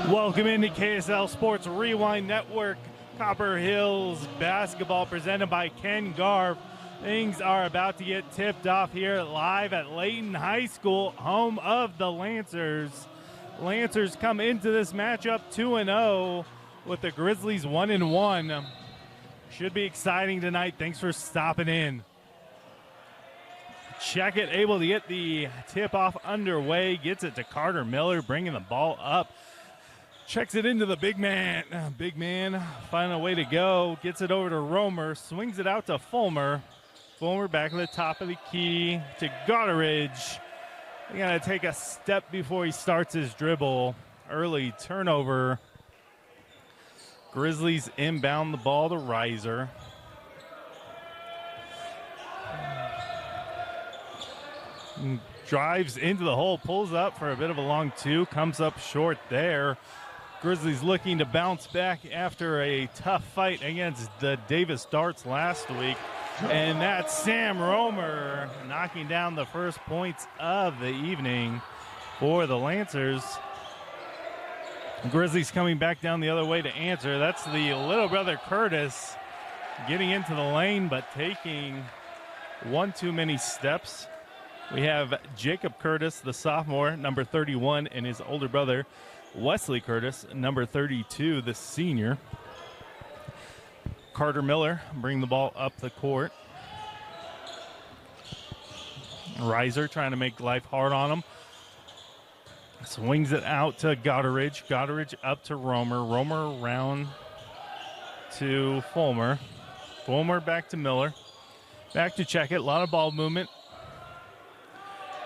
Welcome into KSL Sports Rewind Network. Copper Hills basketball presented by Ken Garv. Things are about to get tipped off here live at Layton High School, home of the Lancers. Lancers come into this matchup 2-0 with the Grizzlies 1-1. Should be exciting tonight. Thanks for stopping in. Checkett able to get the tip-off underway. Gets it to Carter Miller, bringing the ball up. Checks it into the big man. Big man finding a way to go. Gets it over to Romer. Swings it out to Fulmer. Fulmer back at the top of the key to Gotteridge. He's going to take a step before he starts his dribble. Early turnover. Grizzlies inbound the ball to Reiser. Drives into the hole, pulls up for a bit of a long two, comes up short there. Grizzlies looking to bounce back after a tough fight against the Davis Darts last week. And that's Sam Romer knocking down the first points of the evening for the Lancers. Grizzlies coming back down the other way to answer. That's the little brother Curtis getting into the lane, but taking one too many steps. We have Jacob Curtis, the sophomore, number 31, and his older brother, Wesley Curtis, number 32, the senior. Carter Miller bring the ball up the court. Reiser trying to make life hard on him. Swings it out to Gotteridge. Gotteridge up to Romer. Romer around to Fulmer. Fulmer back to Miller. Back to Checkett. A lot of ball movement.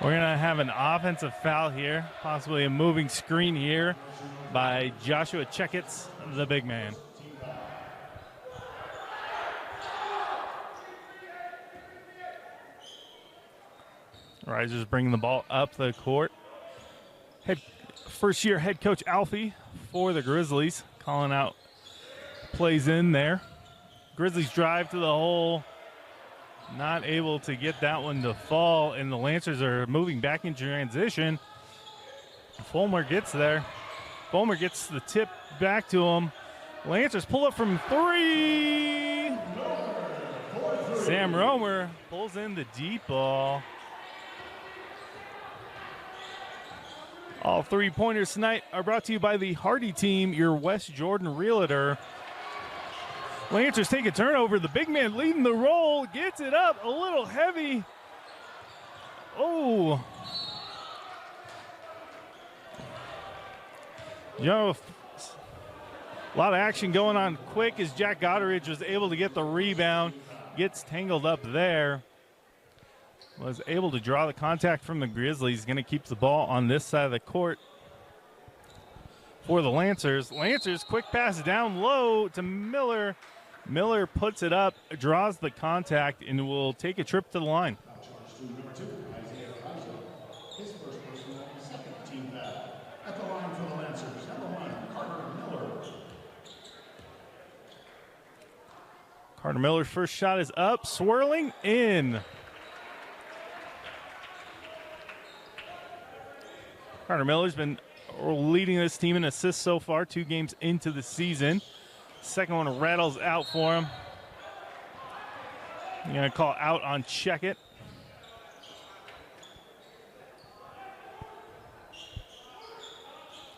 We're going to have an offensive foul here, possibly a moving screen here by Joshua Checkett, the big man. Risers bringing the ball up the court. First-year head coach Alfie for the Grizzlies, calling out plays in there. Grizzlies drive to the hole. Not able to get that one to fall, and the Lancers are moving back in transition. Fulmer gets there. Fulmer gets the tip back to him. Lancers pull up from three. Sam Romer pulls in the deep ball. All three-pointers tonight are brought to you by the Hardy Team, your West Jordan realtor. Lancers take a turnover. The big man leading the roll. Gets it up a little heavy. Oh. You know, a lot of action going on quick as Jack Gotteridge was able to get the rebound. Gets tangled up there. Was able to draw the contact from the Grizzlies. Going to keep the ball on this side of the court for the Lancers. Lancers, quick pass down low to Miller. Miller puts it up, draws the contact, and will take a trip to the line. His first personal, second team foul. At the line for the Lancers, number 1, Carter Miller. Carter Miller's first shot is up, swirling in. Carter Miller's been leading this team in assists so far, 2 games into the season. Second one rattles out for him. You're going to call out on Checkett.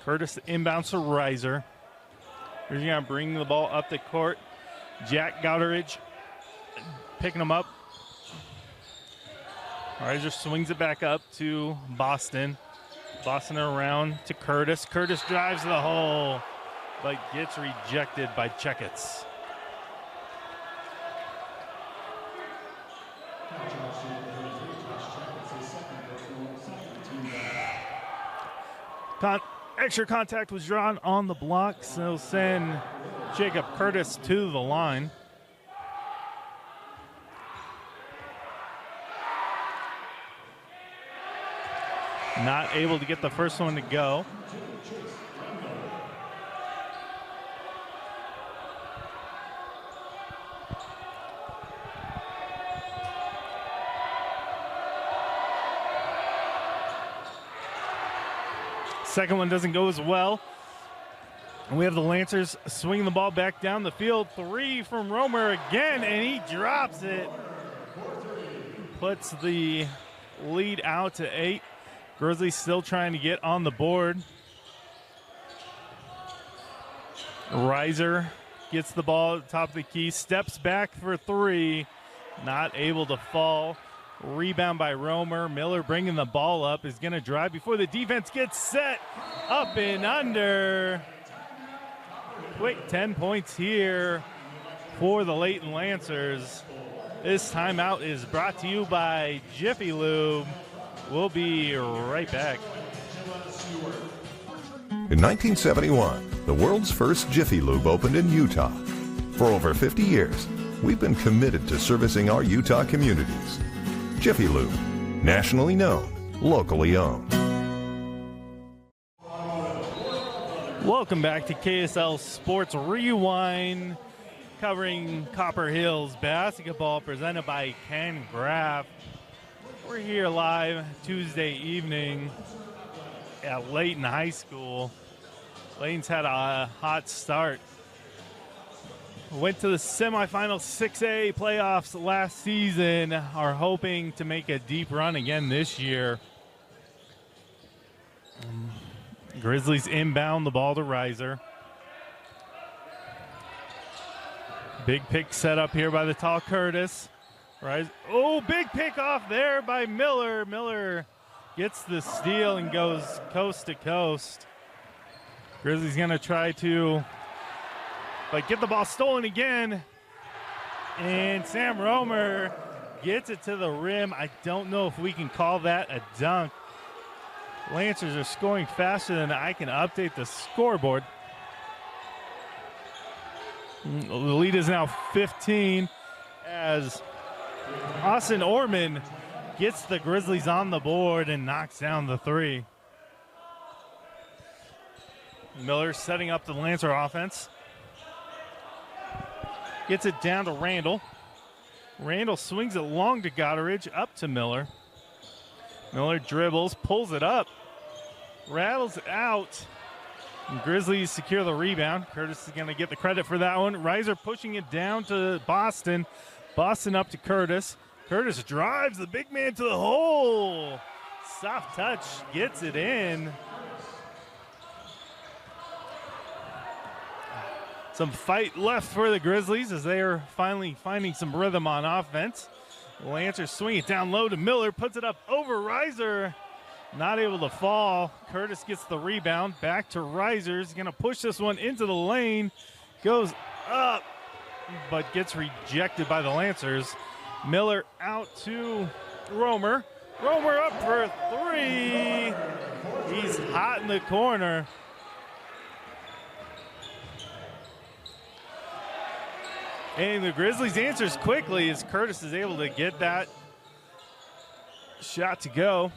Curtis inbounds to Reiser. He's going to bring the ball up the court. Jack Gotteridge picking him up. Reiser swings it back up to Boston. Boston around to Curtis. Curtis drives the hole, but gets rejected by Checkett. Extra contact was drawn on the block, so send Jacob Curtis to the line. Not able to get the first one to go. Second one doesn't go as well. And we have the Lancers swinging the ball back down the field. 3 from Romer again, and he drops it. Puts the lead out to 8. Grizzlies still trying to get on the board. Reiser gets the ball at the top of the key, steps back for 3, not able to fall. Rebound by Romer. Miller bringing the ball up, is going to drive before the defense gets set. Up and under. Quick 10 points here for the Layton Lancers. This timeout is brought to you by Jiffy Lube. We'll be right back. In 1971, the world's first Jiffy Lube opened in Utah. For over 50 years, we've been committed to servicing our Utah communities. Jiffy Lube, nationally known, locally owned. Welcome back to KSL Sports Rewind, covering Copper Hills basketball, presented by Ken Graff. We're here live Tuesday evening at Layton High School. Layton's had a hot start. Went to the semifinal 6A playoffs last season. Are hoping to make a deep run again this year. Grizzlies inbound the ball to Reiser. Big pick set up here by the tall Curtis. Oh, big pick off there by Miller. Miller gets the steal and goes coast to coast. Grizzlies going to try to get the ball stolen again. And Sam Romer gets it to the rim. I don't know if we can call that a dunk. Lancers are scoring faster than I can update the scoreboard. The lead is now 15 as Austin Orman gets the Grizzlies on the board and knocks down the 3. Miller setting up the Lancer offense. Gets it down to Randall. Randall swings it long to Gotteridge, up to Miller. Miller dribbles, pulls it up, rattles it out. And Grizzlies secure the rebound. Curtis is going to get the credit for that one. Reiser pushing it down to Boston. Boston up to Curtis. Curtis drives the big man to the hole. Soft touch, gets it in. Some fight left for the Grizzlies as they are finally finding some rhythm on offense. Lancers swing it down low to Miller, puts it up over Reiser. Not able to fall. Curtis gets the rebound. Back to Reiser. He's going to push this one into the lane. Goes up, but gets rejected by the Lancers. Miller out to Romer. Romer up for 3. He's hot in the corner. And the Grizzlies answers quickly as Curtis is able to get that shot to go.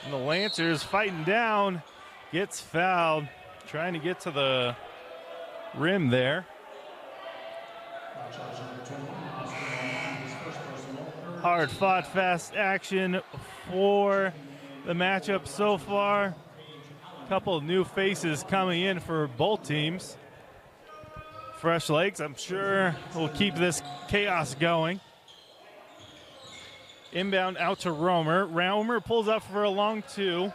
And the Lancers fighting down, gets fouled, trying to get to the rim there. Hard fought, fast action for the matchup so far. A couple of new faces coming in for both teams. Fresh legs, I'm sure, will keep this chaos going. Inbound out to Romer. Romer pulls up for a long 2.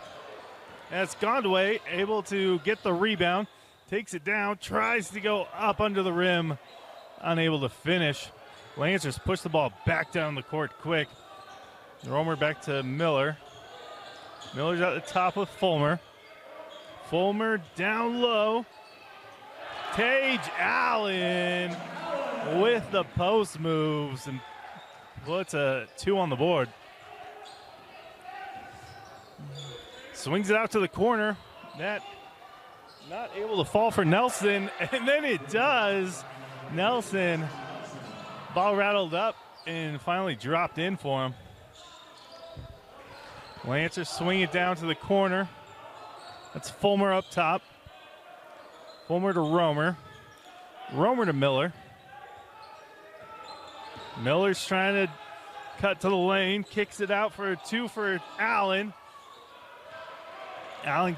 That's Gondway able to get the rebound. Takes it down, tries to go up under the rim. Unable to finish. Lancers push the ball back down the court quick. Romer back to Miller. Miller's at the top with Fulmer. Fulmer down low. Tage Allen with the post moves and puts a 2 on the board. Swings it out to the corner. That not able to fall for Nelson, and then it does. Nelson, ball rattled up and finally dropped in for him. Lancers swing it down to the corner. That's Fulmer up top. Fulmer to Romer. Romer to Miller. Miller's trying to cut to the lane. Kicks it out for a 2 for Allen. Allen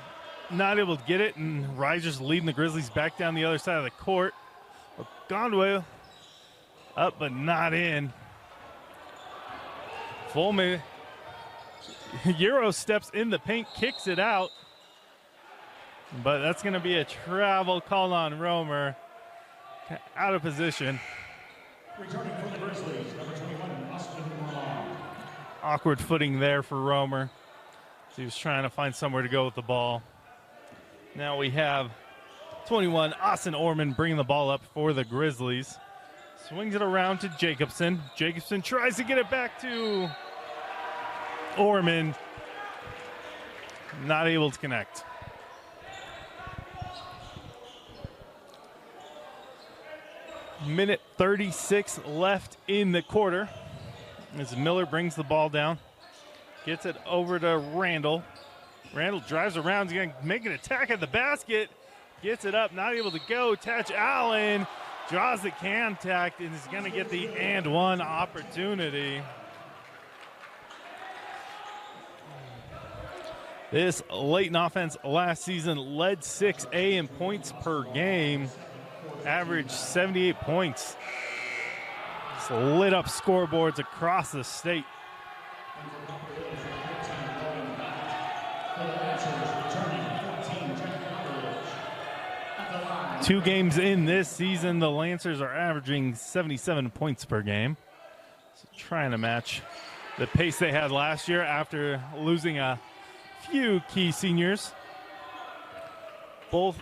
not able to get it, and Reiser's leading the Grizzlies back down the other side of the court. Gondway up but not in. Fulman Euro steps in the paint, kicks it out, but that's going to be a travel call on Romer. Out of position. Returning for the Grizzlies, number 21, Austin Malone. Awkward footing there for Romer. So he was trying to find somewhere to go with the ball. Now we have 21, Austin Orman, bringing the ball up for the Grizzlies. Swings it around to Jacobson. Jacobson tries to get it back to Orman. Not able to connect. Minute 36 left in the quarter as Miller brings the ball down. Gets it over to Randall. Randall drives around. He's going to make an attack at the basket. Gets it up, not able to go. Touch Allen. Draws the contact and is going to get the and one opportunity. This Layton offense last season led 6A in points per game. Averaged 78 points. Just lit up scoreboards across the state. Two games in this season, the Lancers are averaging 77 points per game. So trying to match the pace they had last year after losing a few key seniors. Both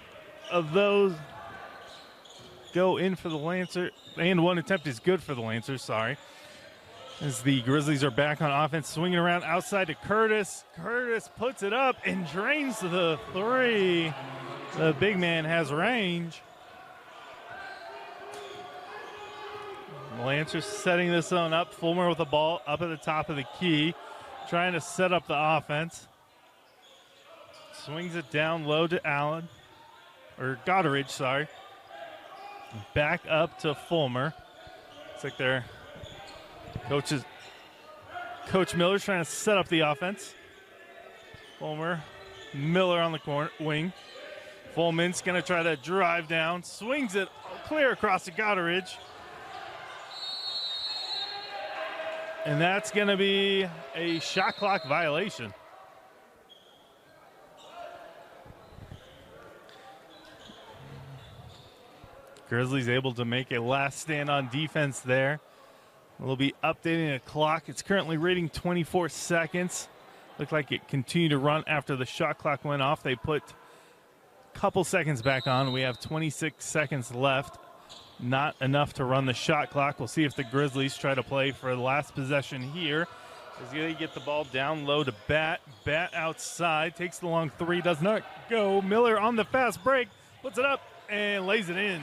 of those go in for the Lancers, and one attempt is good for the Lancers, sorry. As the Grizzlies are back on offense, swinging around outside to Curtis. Curtis puts it up and drains the three. The big man has range. Lancers setting this one up. Fulmer with the ball up at the top of the key, trying to set up the offense. Swings it down low to Allen, or Goddard, sorry. Back up to Fulmer. Looks like their Coach Miller's trying to set up the offense. Fulmer, Miller on the corner wing. Fulman's going to try to drive down, swings it clear across the Goddard. And that's going to be a shot clock violation. Grizzlies able to make a last stand on defense there. We'll be updating the clock. It's currently reading 24 seconds. Looked like it continued to run after the shot clock went off. They put a couple seconds back on. We have 26 seconds left. Not enough to run the shot clock. We'll see if the Grizzlies try to play for the last possession here. As they get the ball down low to Bat. Bat outside. Takes the long three. Does not go. Miller on the fast break. Puts it up and lays it in.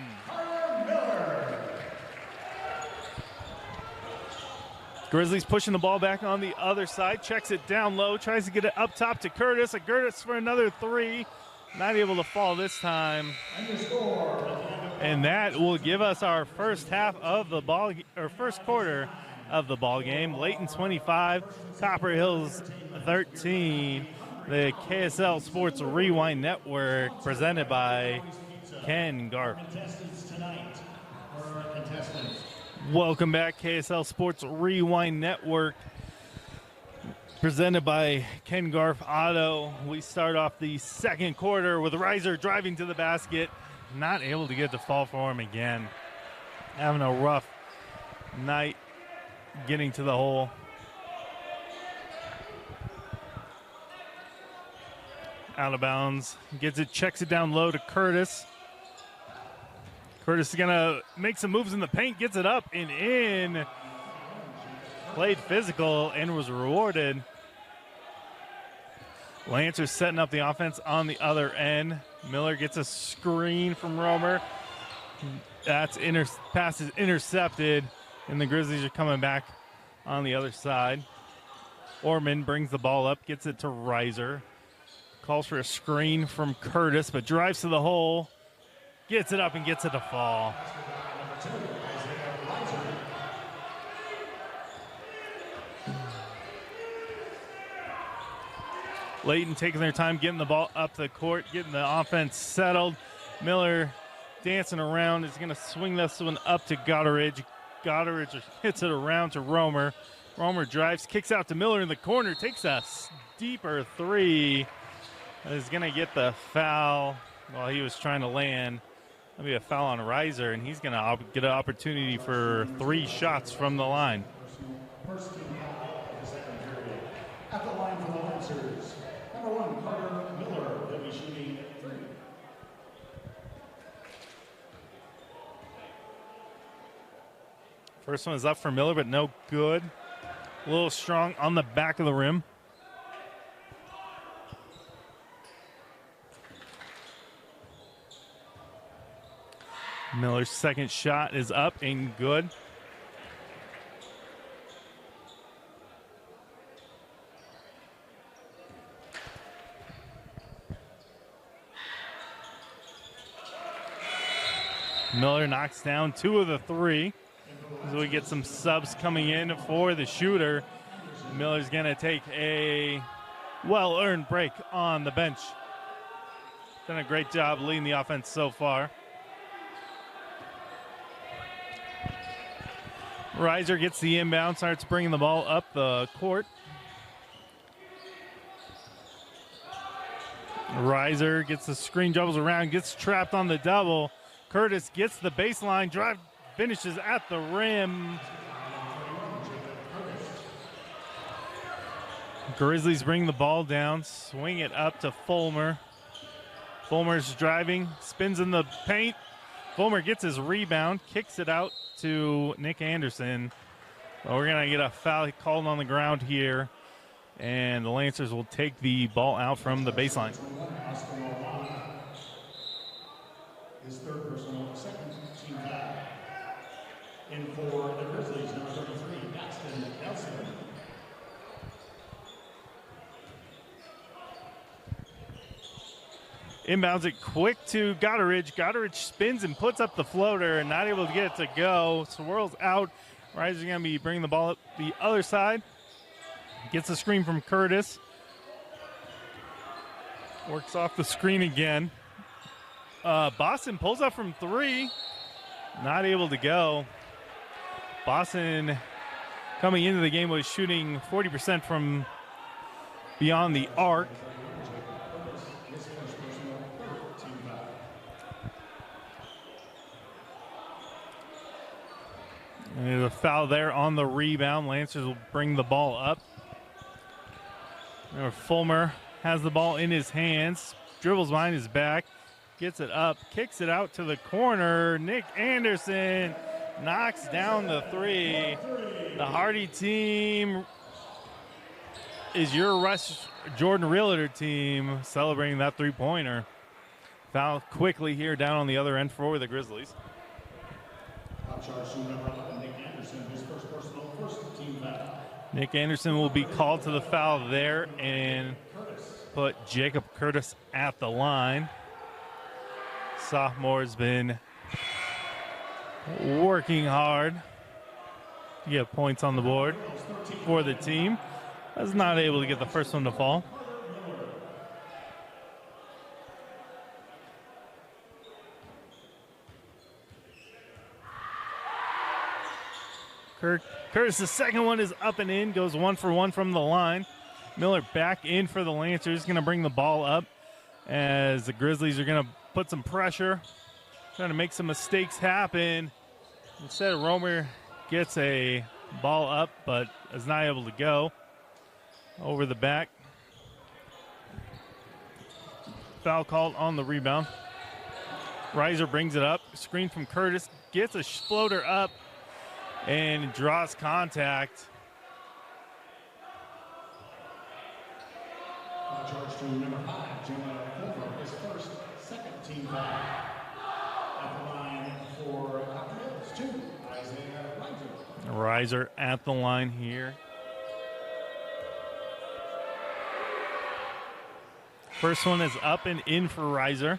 Grizzlies pushing the ball back on the other side. Checks it down low. Tries to get it up top to Curtis. Curtis for another three. Not able to fall this time. And that will give us our first half of the ball, or first quarter of the ball game. Layton 25, Copper Hills 13. The KSL Sports Rewind Network presented by Ken Garf. Welcome back, KSL Sports Rewind Network presented by Ken Garf Auto. We start off the second quarter with Reiser driving to the basket. Not able to get the fall for him again. Having a rough night getting to the hole. Out of bounds. Gets it, checks it down low to Curtis. Curtis is going to make some moves in the paint. Gets it up and in. Played physical and was rewarded. Lancers setting up the offense on the other end. Miller gets a screen from Romer. That's pass is intercepted, and the Grizzlies are coming back on the other side. Orman brings the ball up, gets it to Reiser. Calls for a screen from Curtis, but drives to the hole. Gets it up and gets it to fall. Layton taking their time, getting the ball up the court, getting the offense settled. Miller dancing around is going to swing this one up to Goddard. Goddard hits it around to Romer. Romer drives, kicks out to Miller in the corner, takes a deeper three. Is going to get the foul while he was trying to land. That'll be a foul on Reiser, and he's going to get an opportunity for 3 shots from the line. First team foul of the second period. At the line for the Lancers, number 1, Carter Miller. They'll be shooting 3. First one is up for Miller, but no good. A little strong on the back of the rim. Miller's second shot is up and good. Miller knocks down 2 of the 3. So we get some subs coming in for the shooter. Miller's going to take a well-earned break on the bench. Done a great job leading the offense so far. Reiser gets the inbound, starts bringing the ball up the court. Reiser gets the screen, dribbles around, gets trapped on the double. Curtis gets the baseline drive, finishes at the rim. Grizzlies bring the ball down, swing it up to Fulmer. Fulmer's driving, spins in the paint. Fulmer gets his rebound, kicks it out to Nick Anderson. Well, we're going to get a foul called on the ground here, and the Lancers will take the ball out from the baseline. His third personal, second team foul. In for the Grizzlies, number 33, Daxton Nelson. Inbounds it quick to Goddard. Goddard spins and puts up the floater and not able to get it to go. Swirls out. Reiser's going to be bringing the ball up the other side. Gets a screen from Curtis. Works off the screen again. Boston pulls up from 3. Not able to go. Boston coming into the game was shooting 40% from beyond the arc. And there's a foul there on the rebound. Lancers will bring the ball up. Fulmer has the ball in his hands, dribbles behind his back, gets it up, kicks it out to the corner. Nick Anderson knocks down the 3. The Hardy team is your Rush Jordan Realtor team celebrating that 3-pointer. Foul quickly here down on the other end for the Grizzlies. Nick Anderson will be called to the foul there and put Jacob Curtis at the line. Sophomore has been working hard to get points on the board for the team. Was not able to get the first one to fall. Curtis, the second one is up and in, goes 1 for 1 from the line. Miller back in for the Lancers, going to bring the ball up as the Grizzlies are going to put some pressure, trying to make some mistakes happen. Instead, Romer gets a ball up, but is not able to go over the back. Foul called on the rebound. Reiser brings it up, screen from Curtis, gets a floater up, and draws contact. Charge to number 5, Jonah Fulmer, his first, second team foul. At the line for Hills, 2, Isaiah Reiser. Reiser at the line here. First one is up and in for Reiser.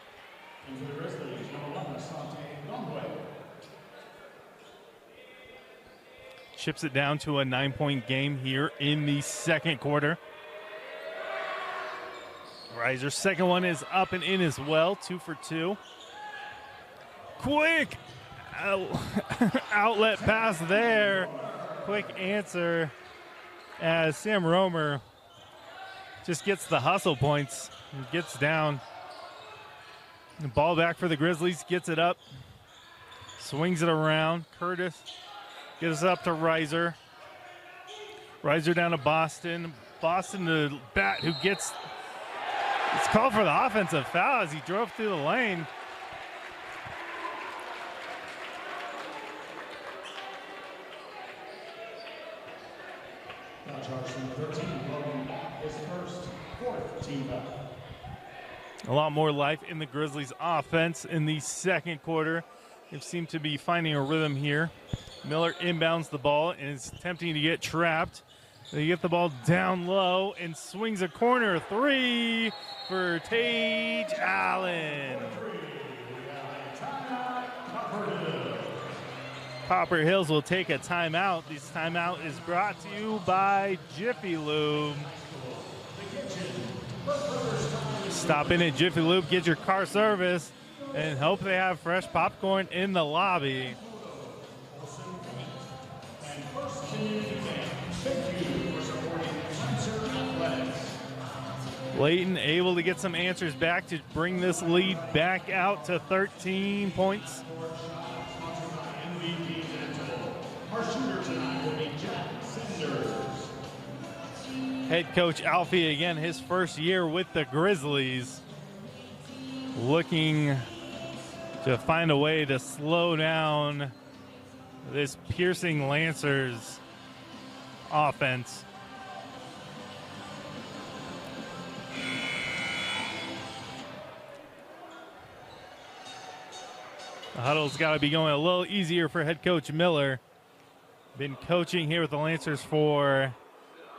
Into the Grizzlies, number 1, Asante Gongwe. Chips it down to a 9-point game here in the second quarter. Reiser's second one is up and in as well, 2 for 2. Quick outlet pass there. Quick answer as Sam Romer just gets the hustle points and gets down. The ball back for the Grizzlies, gets it up, swings it around. Curtis gives it up to Reiser. Reiser down to Boston. Boston to Bat, who gets, it's called for the offensive foul as he drove through the lane. Now charge from 13, Logan Back, his first, fourth team foul. A lot more life in the Grizzlies offense in the second quarter. They seem to be finding a rhythm here. Miller inbounds the ball and is attempting to get trapped. They get the ball down low and swings a corner three for Tage Allen. Copper Hills will take a timeout. This timeout is brought to you by Jiffy Lube. Stop in at Jiffy Lube, get your car service, and hope they have fresh popcorn in the lobby. Layton able to get some answers back to bring this lead back out to 13 points. Head coach Alfie, again, his first year with the Grizzlies, looking to find a way to slow down this piercing Lancers offense. The huddle's got to be going a little easier for head coach Miller. Been coaching here with the Lancers for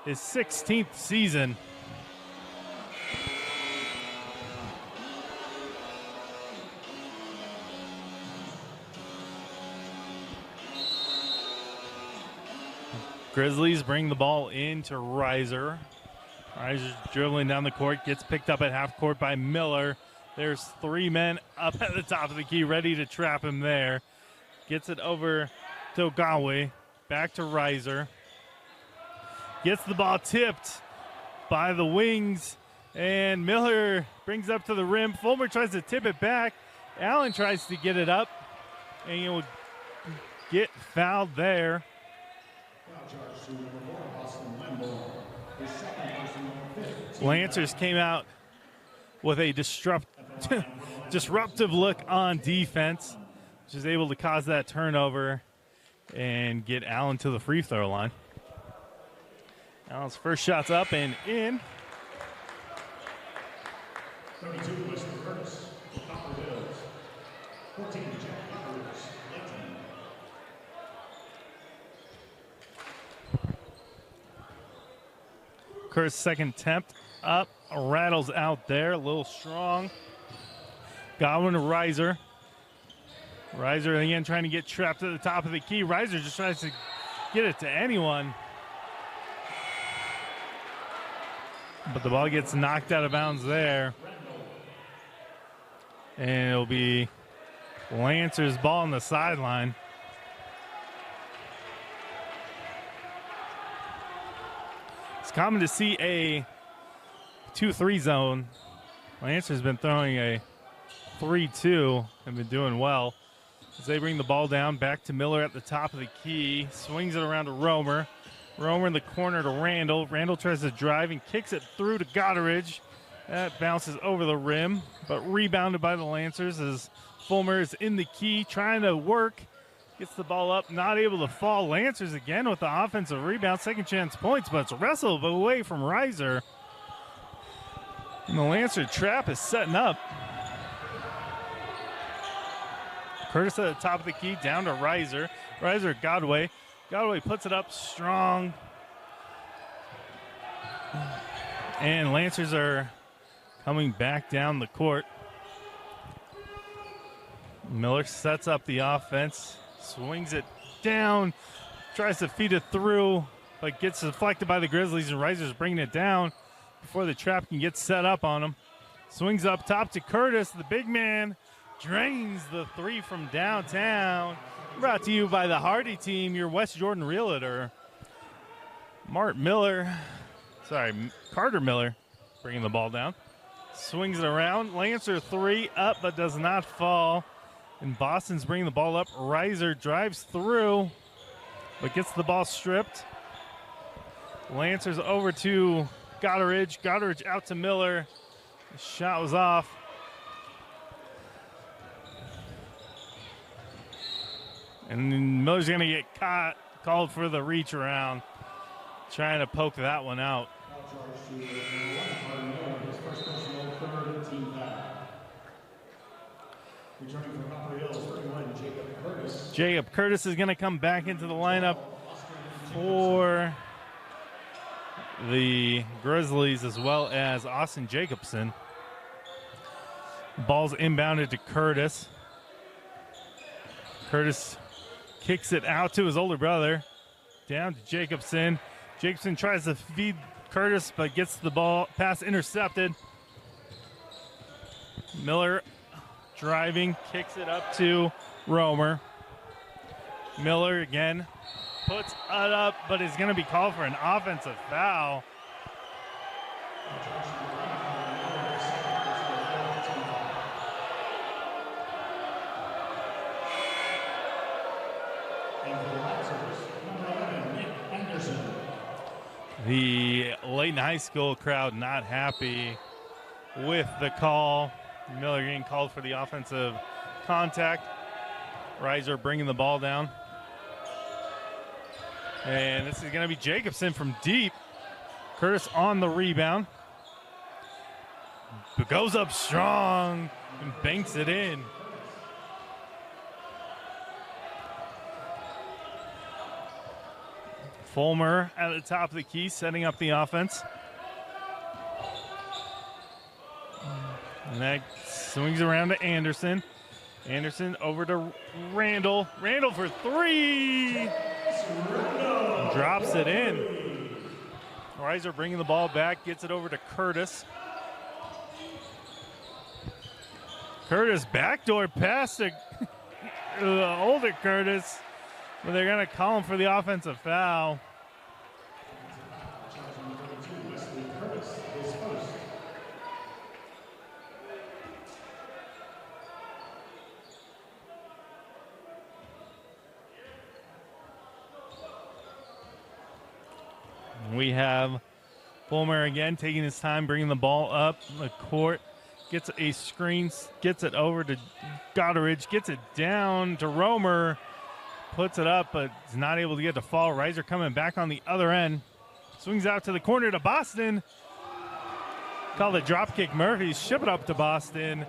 his 16th season. Grizzlies bring the ball into Reiser. Reiser's dribbling down the court, gets picked up at half court by Miller. There's three men up at the top of the key ready to trap him there. Gets it over to Ogawa. Back to Reiser. Gets the ball tipped by the wings, and Miller brings up to the rim. Fulmer tries to tip it back. Allen tries to get it up, and he will get fouled there. Lancers came out with a disruptive look on defense, which is able to cause that turnover and get Allen to the free throw line. Allen's first shot's up and in. 32 was Curtis, Copper Hills. 14 Jack Bruce, Layton. Curtis' second attempt up, rattles out there, a little strong. Godwin to Reiser. Reiser again trying to get trapped at the top of the key. Reiser just tries to get it to anyone. But the ball gets knocked out of bounds there. And it'll be Lancers' ball on the sideline. It's common to see a 2-3 zone. Lancers been throwing a 3-2 and been doing well. As they bring the ball down, back to Miller at the top of the key. Swings it around to Romer. Romer in the corner to Randall. Randall tries to drive and kicks it through to Gotteridge. That bounces over the rim, but rebounded by the Lancers as Fulmer is in the key trying to work. Gets the ball up, not able to fall. Lancers again with the offensive rebound, second chance points, but it's wrestled away from Reiser. And the Lancer trap is setting up. Curtis at the top of the key, down to Reiser. Reiser, Godway. Godway puts it up strong. And Lancers are coming back down the court. Miller sets up the offense, swings it down, tries to feed it through, but gets deflected by the Grizzlies, and Reiser's bringing it down. before the trap can get set up on him. Swings up top to Curtis. The big man drains the three from downtown. Brought to you by the Hardy team, your West Jordan realtor. Carter Miller bringing the ball down. Swings it around. Lancer three up but does not fall. And Boston's bringing the ball up. Reiser drives through but gets the ball stripped. Lancer's over to Goddard. Goddard out to Miller. The shot was off. And Miller's going to get called for the reach around. Trying to poke that one out. Jacob Curtis is going to come back into the lineup for the Grizzlies, as well as Austin Jacobson. Ball's inbounded to Curtis. Curtis kicks it out to his older brother. Down to Jacobson. Jacobson tries to feed Curtis, but gets the ball pass intercepted. Miller driving, kicks it up to Romer. Miller again puts it up, but is going to be called for an offensive foul. The Layton High School crowd not happy with the call. Miller getting called for the offensive contact. Reiser bringing the ball down. And this is going to be Jacobson from deep. Curtis on the rebound. Goes up strong and banks it in. Fulmer at the top of the key, setting up the offense. And that swings around to Anderson. Anderson over to Randall. Randall for three. Drops it in. Reiser bringing the ball back, gets it over to Curtis. Curtis backdoor pass to the older Curtis. But they're going to call him for the offensive foul. We have Fulmer again taking his time, bringing the ball up the court. Gets a screen, gets it over to Goddard, gets it down to Romer. Puts it up, but is not able to get to fall. Reiser coming back on the other end. Swings out to the corner to Boston. Called a drop kick. Murphy ship it up to Boston.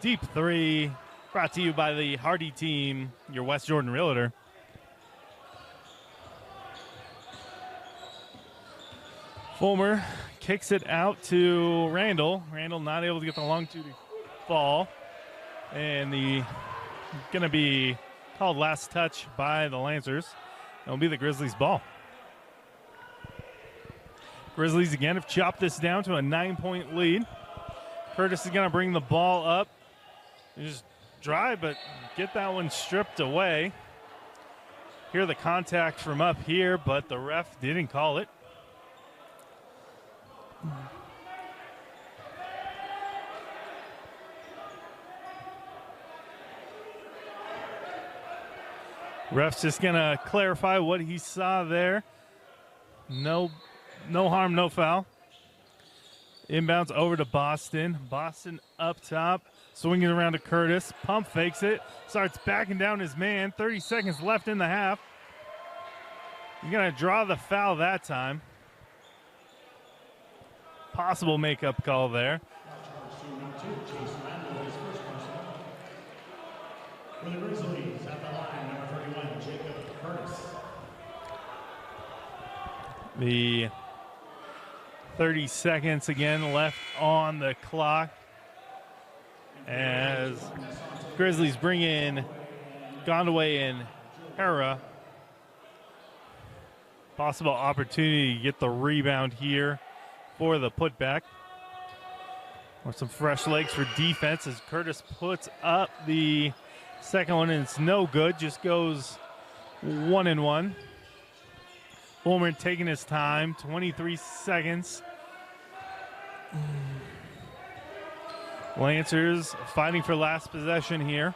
Deep three. Brought to you by the Hardy team, your West Jordan realtor. Fulmer kicks it out to Randall. Randall not able to get the long two to fall. And going to be called last touch by the Lancers. It'll be the Grizzlies' ball. Grizzlies again have chopped this down to a 9-point lead. Curtis is going to bring the ball up. Just drive, but get that one stripped away. Hear the contact from up here, but the ref didn't call it. Ref's just going to clarify what he saw there. No harm, no foul. Inbounds over to Boston. Boston up top. Swinging around to Curtis. Pump fakes it. Starts backing down his man. 30 seconds left in the half. He's going to draw the foul that time. Possible makeup call there. For the Grizzlies at the line, number 31, Jacob Curtis. The 30 seconds again left on the clock as Grizzlies bring in Gondaway and Hera. Possible opportunity to get the rebound here for the putback. Or some fresh legs for defense as Curtis puts up the second one, and it's no good. Just goes 1-1. Fulmer taking his time, 23 seconds. Lancers fighting for last possession here.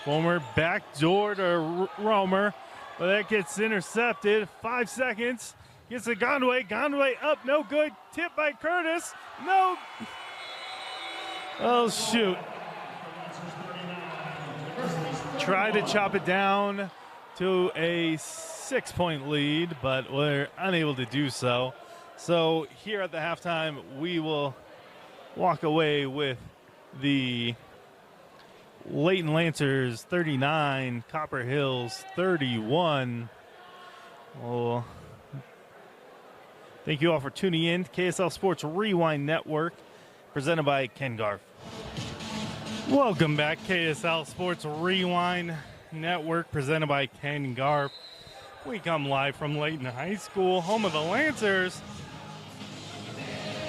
Fulmer backdoor to Romer, but that gets intercepted. 5 seconds. Gets to Gondway. Gondway up, no good. Tip by Curtis. No. Oh, shoot. Try to chop it down to a 6-point lead, but we're unable to do so. So here at the halftime, we will walk away with the Layton Lancers 39, Copper Hills 31. Well, thank you all for tuning in. KSL Sports Rewind Network, presented by Ken Garf. Welcome back, KSL Sports Rewind Network, presented by Ken Garf. We come live from Layton High School, home of the Lancers.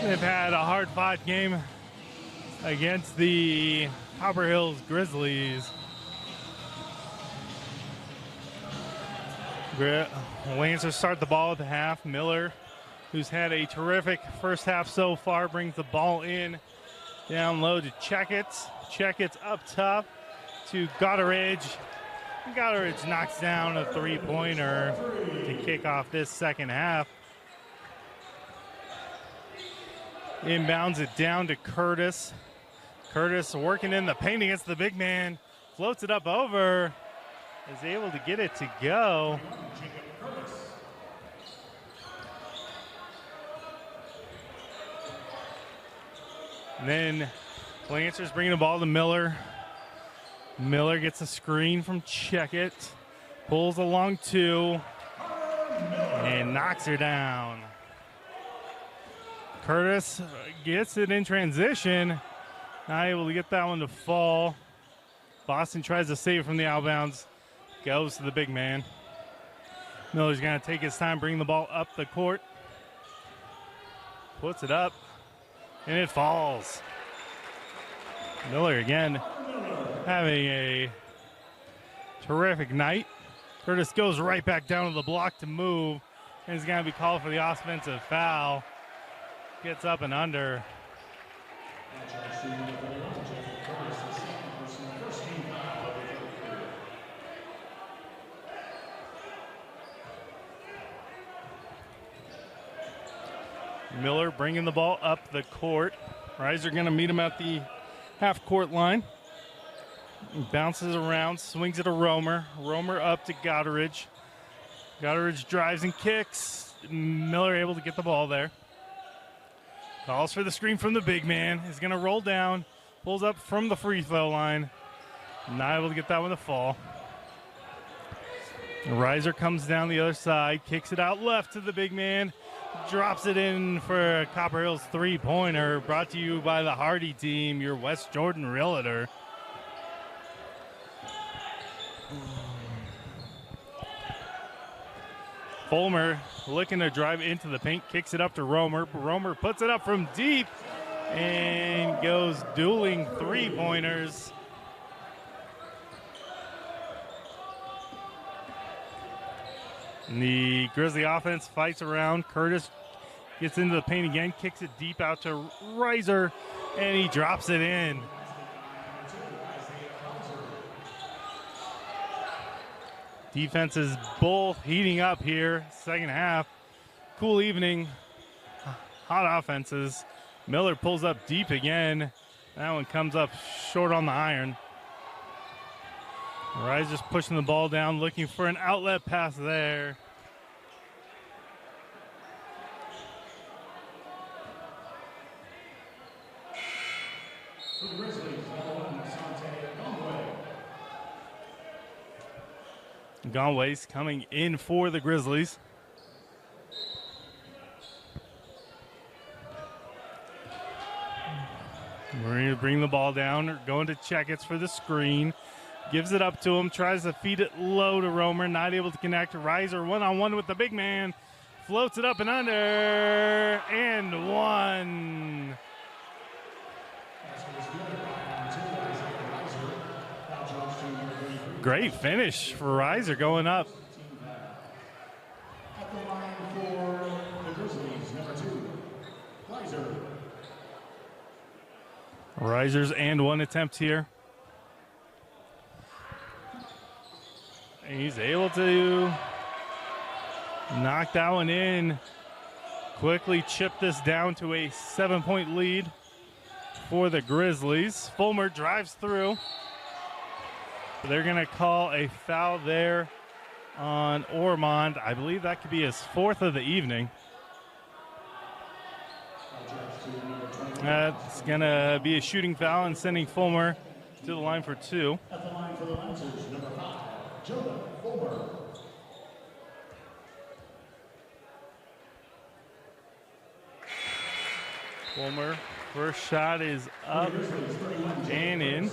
They've had a hard-fought game against the Copper Hills Grizzlies. Lancers start the ball at the half. Miller, who's had a terrific first half so far, brings the ball in. Down low to Checkets. Checkets up top to Gotteridge. Gotteridge knocks down a three-pointer to kick off this second half. Inbounds it down to Curtis. Curtis working in the paint against the big man. Floats it up over. Is able to get it to go. And then Lancers bringing the ball to Miller. Miller gets a screen from Checkett. Pulls along 2. And knocks her down. Curtis gets it in transition. Not able to get that one to fall. Boston tries to save it from the outbounds. Goes to the big man. Miller's going to take his time, bring the ball up the court. Puts it up. And it falls. Miller again having a terrific night. Curtis goes right back down to the block to move. And he's going to be called for the offensive foul. Gets up and under. Miller bringing the ball up the court. Reiser going to meet him at the half-court line. Bounces around, swings it to Romer. Romer up to Gotteridge. Gotteridge drives and kicks. Miller able to get the ball there. Calls for the screen from the big man. He's going to roll down. Pulls up from the free throw line. Not able to get that one to fall. Reiser comes down the other side. Kicks it out left to the big man. Drops it in for Copper Hills three-pointer. Brought to you by the Hardy team, your West Jordan realtor. Fulmer looking to drive into the paint, kicks it up to Romer. Romer puts it up from deep and goes dueling three-pointers. The Grizzly offense fights around. Curtis gets into the paint again, kicks it deep out to Reiser, and he drops it in. Defense is both heating up here, second half. Cool evening, hot offenses. Miller pulls up deep again. That one comes up short on the iron. Reiser's pushing the ball down, looking for an outlet pass there. Gonway's coming in for the Grizzlies. We're going to bring the ball down, going to Checkets for the screen. Gives it up to him, tries to feed it low to Romer, not able to connect. Reiser one-on-one with the big man. Floats it up and under, and one. Great finish for Reiser going up. At the line for the Grizzlies, number 2, Reiser. Reiser's and one attempt here. And he's able to knock that one in. Quickly chip this down to a 7-point lead for the Grizzlies. Fulmer drives through. They're going to call a foul there on Ormond. I believe that could be his 4th of the evening. That's going to be a shooting foul and sending Fulmer to the line for 2. At the line for the Lancers, number 5, Jonah Fulmer. Fulmer, first shot is up and in.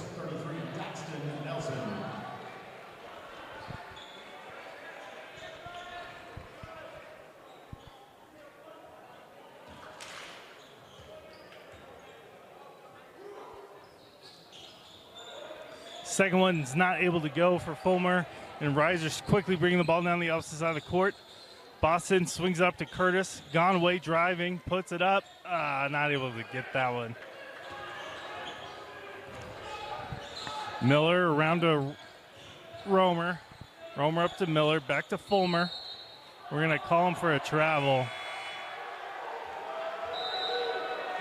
Second one's not able to go for Fulmer, and Reiser's quickly bringing the ball down the opposite side of the court. Boston swings up to Curtis. Conway driving, puts it up. Not able to get that one. Miller around to Romer. Romer up to Miller, back to Fulmer. We're going to call him for a travel.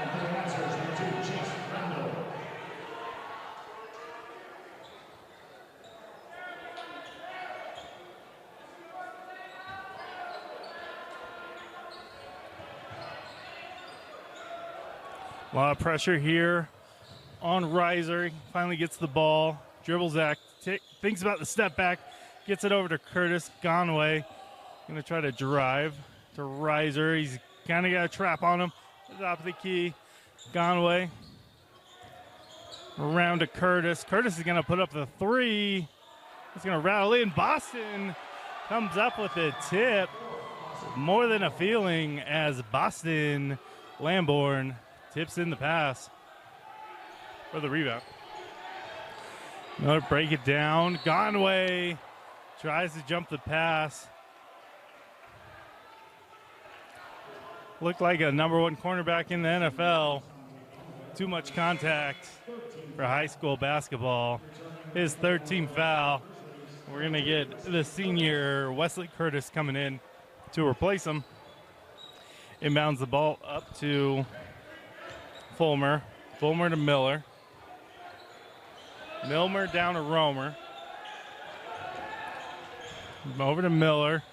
And for the Lancers, number 2, Chase Randall. A lot of pressure here on Reiser. He finally gets the ball, dribbles back, thinks about the step back, gets it over to Curtis. Conway going to try to drive to Reiser. He's kind of got a trap on him. Top of the key. Conway around to Curtis. Curtis is going to put up the 3. He's going to rattle in. Boston comes up with a tip. More than a feeling as Boston Lamborn tips in the pass for the rebound. Another break it down. Conway tries to jump the pass. Looked like a number 1 cornerback in the NFL. Too much contact for high school basketball. His 3rd team foul. We're going to get the senior Wesley Curtis coming in to replace him. Inbounds the ball up to Fulmer. Fulmer to Miller. Milner down to Romer. Over to Miller.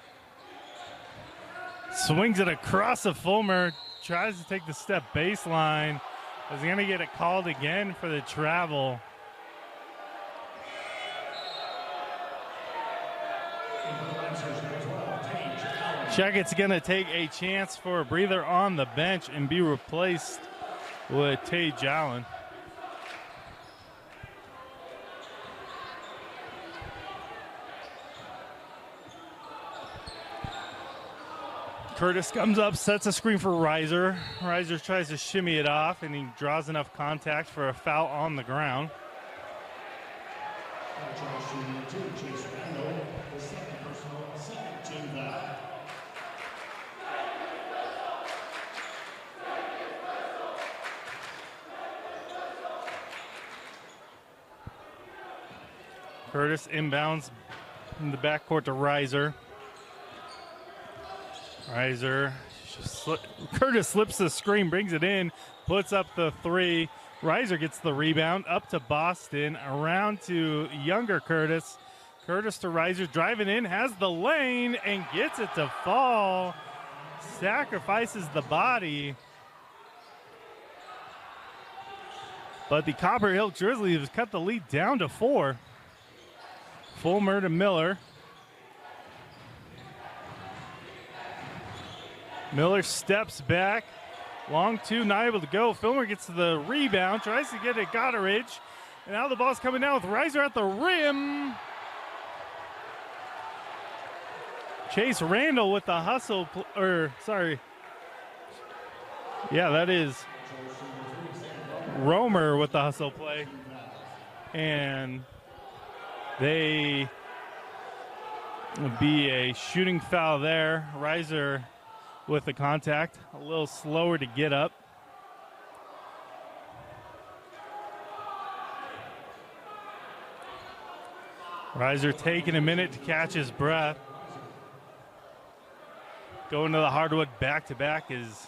Swings it across to Fulmer. Tries to take the step baseline. Is he going to get it called again for the travel? Checkett's going to take a chance for a breather on the bench and be replaced with Tage Allen. Curtis comes up, sets a screen for Reiser. Reiser tries to shimmy it off, and he draws enough contact for a foul on the ground. Curtis inbounds in the backcourt to Reiser. Curtis slips the screen, brings it in, puts up the 3. Reiser gets the rebound, up to Boston, around to younger Curtis. Curtis to Reiser, driving in, has the lane, and gets it to fall. Sacrifices the body. But the Copper Hill Grizzlies have cut the lead down to 4. Fulmer to Miller. Miller steps back. Long 2, not able to go. Fulmer gets the rebound, tries to get it. Gotteridge And now the ball's coming down with Reiser at the rim. Chase Randall with the hustle, yeah, that is Romer with the hustle play. And they would be a shooting foul there. Reiser with the contact, a little slower to get up. Reiser taking a minute to catch his breath. Going to the hardwood back-to-back is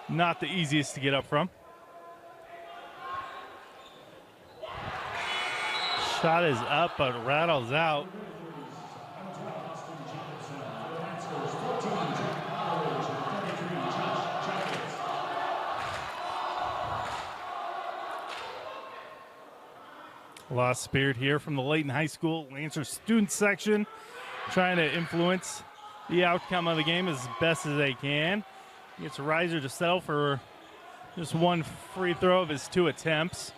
not the easiest to get up from. Shot is up, but rattles out. Lost spirit here from the Layton High School Lancers student section, trying to influence the outcome of the game as best as they can. Gets Reiser to settle for just one free throw of his 2 attempts.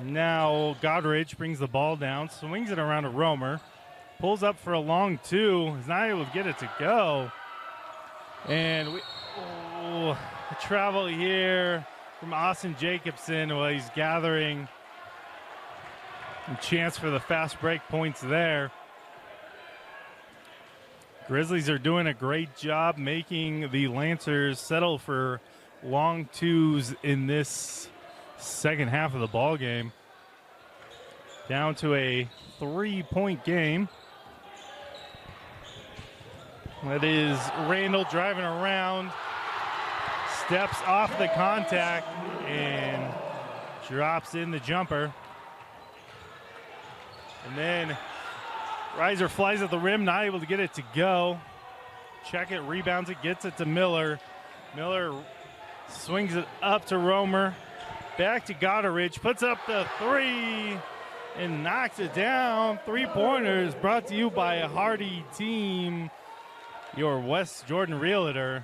Now Godridge brings the ball down, swings it around to Romer, pulls up for a long 2, is not able to get it to go. And a travel here from Austin Jacobson while he's gathering a chance for the fast break points there. Grizzlies are doing a great job making the Lancers settle for long 2s in this second half of the ball game. Down to a 3-point game. That is Randall driving around, steps off the contact, and drops in the jumper. And then Reiser flies at the rim, not able to get it to go. Check it, rebounds it, gets it to Miller. Miller swings it up to Romer. Back to Godridge, puts up the 3 and knocks it down. 3-pointers brought to you by a Hardy Team, your West Jordan Realtor.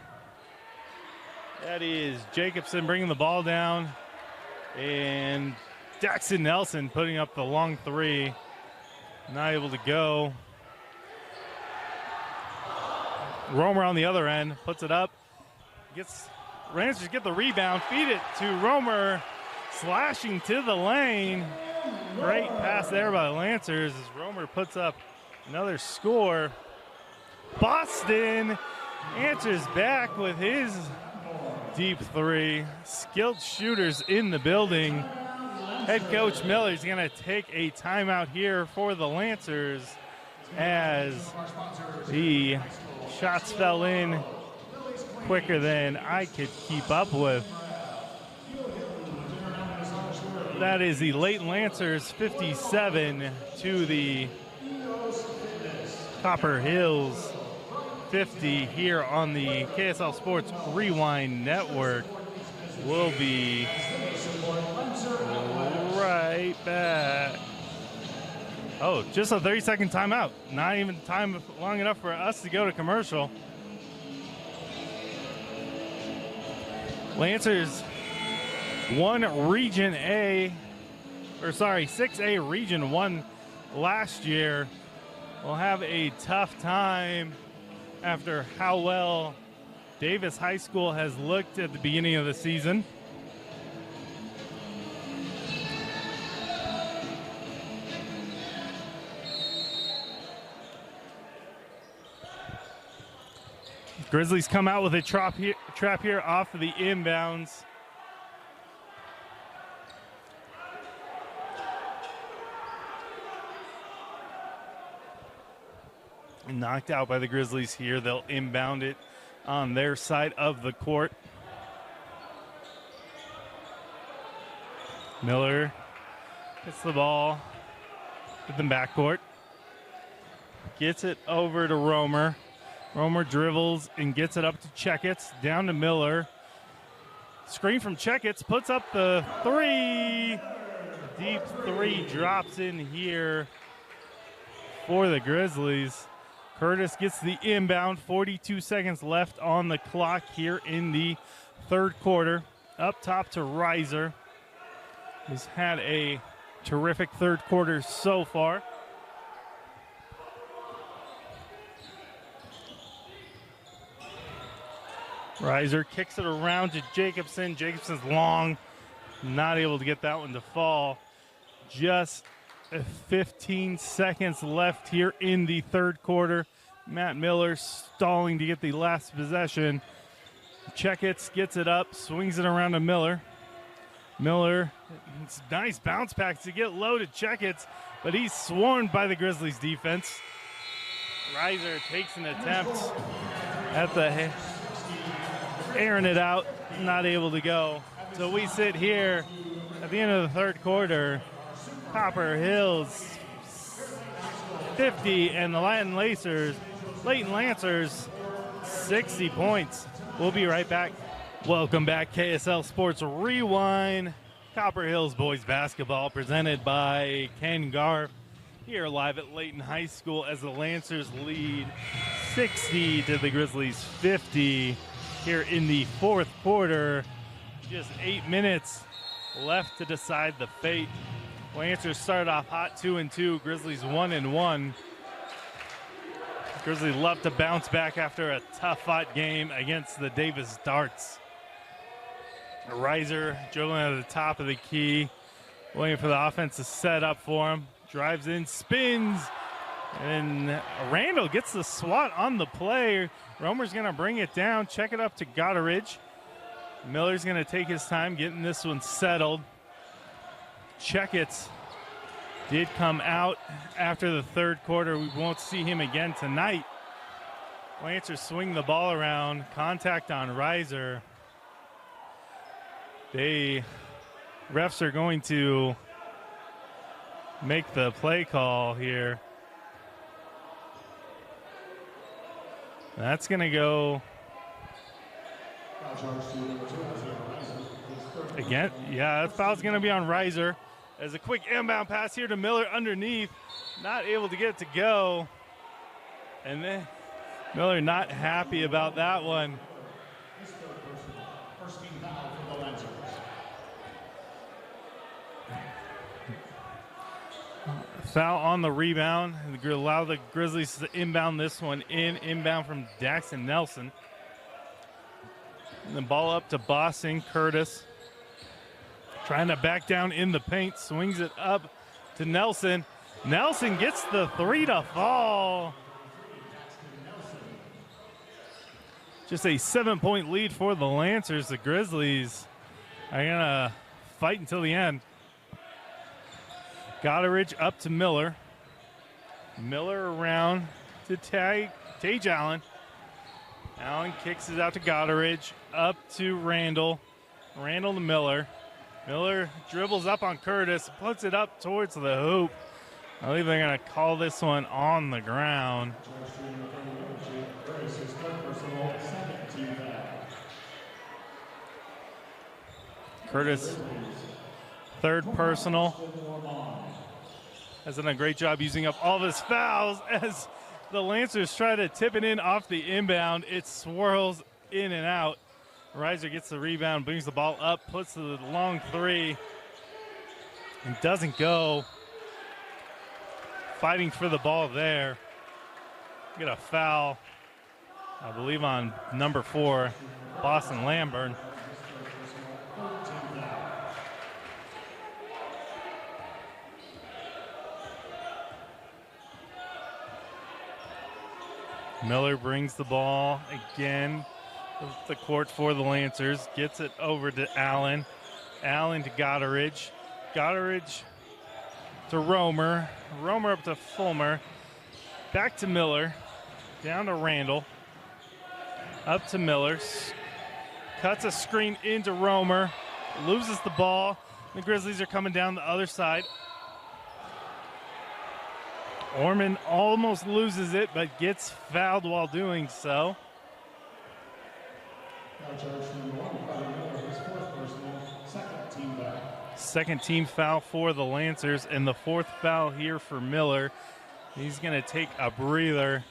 That is Jacobson bringing the ball down, and Jackson Nelson putting up the long 3. Not able to go. Romer on the other end, puts it up. Lancers get the rebound, feed it to Romer, slashing to the lane. Great pass there by the Lancers as Romer puts up another score. Boston answers back with his deep 3. Skilled shooters in the building. Head coach Miller is going to take a timeout here for the Lancers as the shots fell in quicker than I could keep up with. That is the Layton Lancers 57 to the Copper Hills 50 here on the KSL Sports Rewind Network. We'll be right back. Oh, just a 30-second timeout. Not even time long enough for us to go to commercial. Lancers won Region A, 6A Region 1 last year. Will have a tough time after how well Davis High School has looked at the beginning of the season. Grizzlies come out with a trap here off of the inbounds. Knocked out by the Grizzlies here. They'll inbound it on their side of the court. Miller gets the ball with the backcourt. Gets it over to Romer. Romer dribbles and gets it up to Checketts, down to Miller. Screen from Checketts, puts up the 3. Deep 3 drops in here for the Grizzlies. Curtis gets the inbound, 42 seconds left on the clock here in the third quarter. Up top to Reiser, who's had a Terrific third quarter so far. Reiser kicks it around to Jacobson. Jacobson's long, not able to get that one to fall. Just 15 seconds left here in the third quarter. Matt Miller stalling to get the last possession. Checkets gets it up, swings it around to Miller. Miller, it's nice bounce back to get low to Checkets, but he's swarmed by the Grizzlies defense. Reiser takes an attempt at the airing it out, not able to go. So we sit here at the end of the third quarter. Copper Hills 50 and the Layton Lancers 60 points. We'll be right back. Welcome back, KSL Sports Rewind. Copper Hills boys basketball presented by Ken Garf here live at Layton High School as the Lancers lead 60 to the Grizzlies 50 here in the fourth quarter. Just 8 minutes left to decide the fate. Lancers started off hot 2-2, Grizzlies 1-1. Grizzlies love to bounce back after a tough-fought game against the Davis Darts. Reiser dribbling at the top of the key, waiting for the offense to set up for him. Drives in, spins, and Randall gets the swat on the play. Romer's going to bring it down, check it up to Goddardge. Miller's going to take his time getting this one settled. Checkets did come out after the third quarter. We won't see him again tonight. Lancers swing the ball around. Contact on Reiser. Refs are going to make the play call here. That's going to go again. Yeah, that foul's going to be on Reiser. As a quick inbound pass here to Miller underneath. Not able to get it to go. And then Miller not happy about that one. Foul on the rebound. Allow the Grizzlies to inbound this one in. Inbound from Daxton Nelson. And the ball up to Boston. Curtis trying to back down in the paint. Swings it up to Nelson. Nelson gets the three to fall. Just a 7-point lead for the Lancers. The Grizzlies are going to fight until the end. Goddardge up to Miller. Miller around to Tage Allen. Allen kicks it out to Goddardge. Up to Randall. Randall to Miller. Miller dribbles up on Curtis. Puts it up towards the hoop. I believe they're going to call this one on the ground. Curtis, third personal. Has done a great job using up all of his fouls as the Lancers try to tip it in off the inbound. It swirls in and out. Reiser gets the rebound, brings the ball up, puts the long three, and doesn't go. Fighting for the ball there. Get a foul, I believe, on number 4, Boston Lamburn. Miller brings the ball again to the court for the Lancers. Gets it over to Allen. Allen to Goddardge. Goddardge to Romer. Romer up to Fulmer. Back to Miller. Down to Randall. Up to Miller. Cuts a screen into Romer. Loses the ball. The Grizzlies are coming down the other side. Orman almost loses it, but gets fouled while doing so. Second team foul for the Lancers, and the fourth foul here for Miller. He's going to take a breather.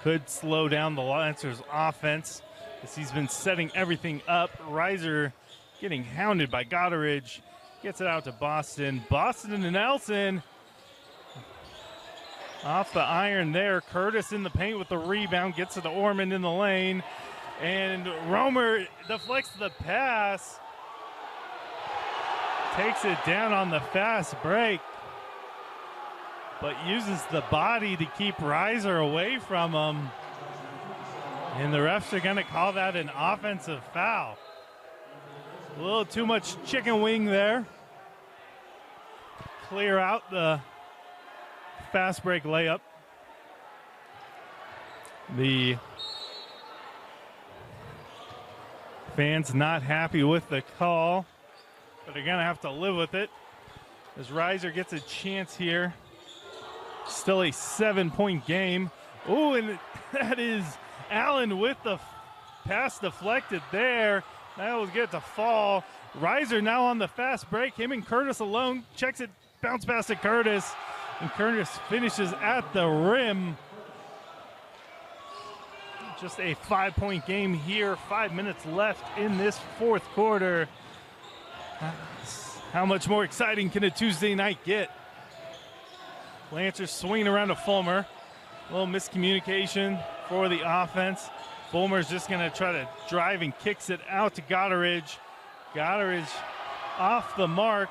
Could slow down the Lancers' offense as he's been setting everything up. Reiser getting hounded by Goddardge. Gets it out to Boston. Boston to Nelson. Off the iron there. Curtis in the paint with the rebound. Gets it to Orman in the lane. And Romer deflects the pass. Takes it down on the fast break. But uses the body to keep Reiser away from him. And the refs are going to call that an offensive foul. A little too much chicken wing there. Clear out the fast break layup. The fans not happy with the call, but they're going to have to live with it as Reiser gets a chance here. Still a 7-point game. Oh, and that is Allen with the pass deflected there. That will get to fall. Reiser now on the fast break. Him and Curtis alone. Checks it, bounce pass to Curtis. And Curtis finishes at the rim. Just a 5-point game here. 5 minutes left in this fourth quarter. How much more exciting can a Tuesday night get? Lancers swinging around to Fulmer. A little miscommunication for the offense. Fulmer's just going to try to drive and kicks it out to Gotteridge. Gotteridge off the mark.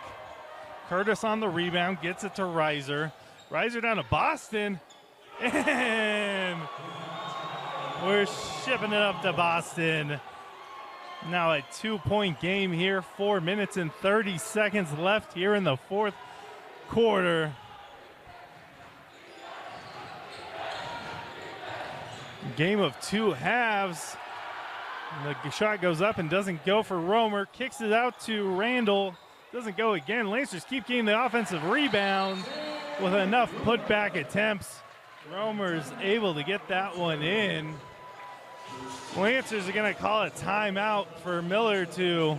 Curtis on the rebound, gets it to Reiser. Reiser down to Boston. And we're shipping it up to Boston. Now a 2-point game here. 4 minutes and 30 seconds left here in the fourth quarter. Game of two halves. The shot goes up and doesn't go for Romer. Kicks it out to Randall. Doesn't go again. Lancers keep getting the offensive rebound with enough putback attempts. Romer's able to get that one in. Lancers are going to call a timeout for Miller to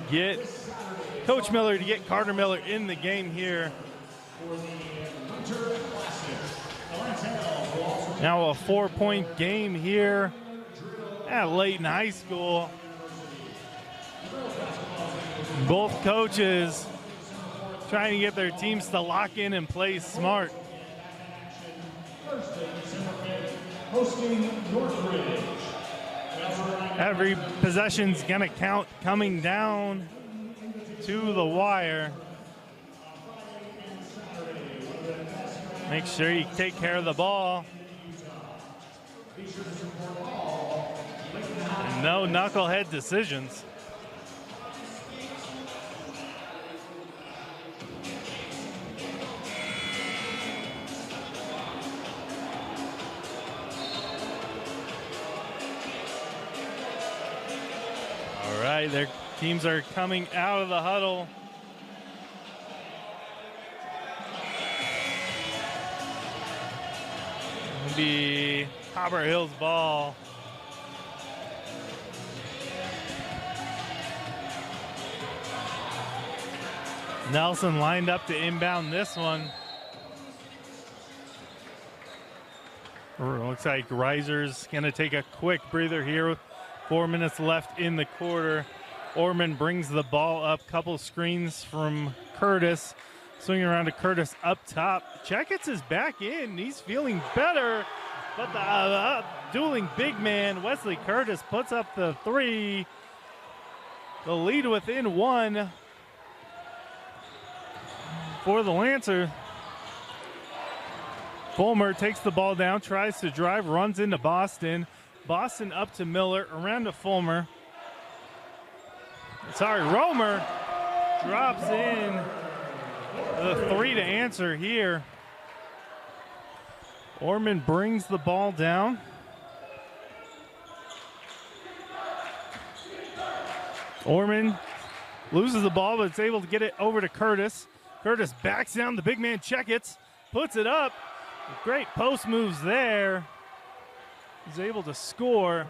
get Coach Miller to get Carter Miller in the game here. Now a 4-point game here at Layton High School. Both coaches trying to get their teams to lock in and play smart. Every possession's gonna count coming down to the wire. Make sure you take care of the ball. And no knucklehead decisions. All right, their teams are coming out of the huddle. It'll be Copper Hill's ball. Nelson lined up to inbound this one. Looks like Reiser's going to take a quick breather here. 4 minutes left in the quarter. Orman brings the ball up. Couple screens from Curtis. Swinging around to Curtis up top. Checkets is back in. He's feeling better. But the dueling big man, Wesley Curtis, puts up the three. The lead within one for the Lancer. Fulmer takes the ball down, tries to drive, runs into Boston. Boston up to Miller, around to Fulmer. Romer drops in the three to answer here. Orman brings the ball down. Orman loses the ball, but it's able to get it over to Curtis. Curtis backs down the big man, Checkets, puts it up. Great post moves there. He's able to score.